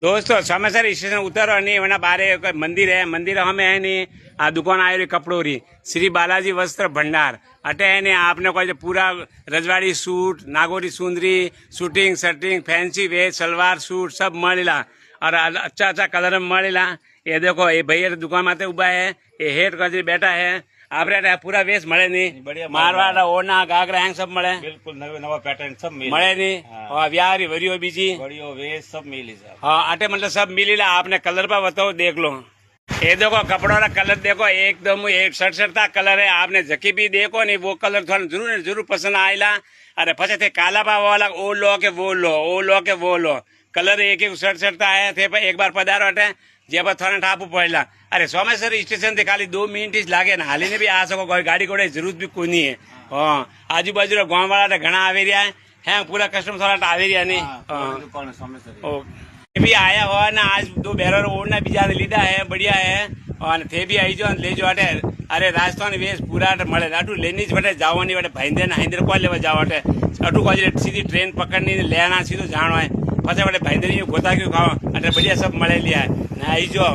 दोस्तों समयसर स्टेशन उतरो नहीं वरना बारे मंदिर है, मंदिर हमें है नहीं आ दुकान आई रही कपड़ों री श्री बालाजी वस्त्र भंडार अटे है नहीं आपने कोई पूरा रजवाड़ी सूट नागौरी सुंदरी शूटिंग शर्टिंग फैंसी वेज सलवार सूट सब મળેલા और अच्छा अच्छा कलर में મળેલા। ये देखो ये भैया दुकान माते उबा है, ये हेड कजरी बैठा है आपरे पूरा वेश મળે नहीं मारवाड़ा ओना घाघरा हैंग सब મળે बिल्कुल नवे नवा पैटर्न सब मिले મળે नहीं और व्यारी वरियो बीजी बड़ियो वे सब मिली साहब। हाँ आटे मतलब सब मिलेला। आपने कलर पर बताओ देख लो, ये देखो कपड़ों का कलर देखो एकदम एक सड़सड़ता कलर है। आपने जकी भी देखो नहीं वो कलर थोड़ा जरूर जरूर पसंद आयला। अरे पचे थे काला पाव वाला ओ लो के वो लो ओ लो के वो लो कलर एक एक सड़सड़ता है थे पर एक बार पधारो हटे जे पर थोड़ा ठापू पड़ेला। अरे सोमेश्वर स्टेशन से खाली 2 मिनट ही लागे ना हाली ने भी आ सको कोई गाड़ी घोड़े जरूरत भी कोई नहीं है। हाँ आजू बाजू गाँव वाला घना आ रहा है पूरा कस्टमर थोड़ा आ रहा नहीं दुकान समझ ये भी आया हुआ ना आज 2 बैरर ओढ़ना बीजा लीधा है बढ़िया है और थे भी आई जो ले जो अटे। अरे राजस्थान वेश पूरा મળે આટું લેની જ બટે જવાની બટે ભાઈંદે ને હાઈંદર કોલ લેવા જાવ અટે આટું કોઈ सीधी ट्रेन पकड़नी लेना सीधो जानो है પછી बटे भाईंदर गोता क्यों खाओ अटे बढ़िया सब મળે लिया है ना आई जो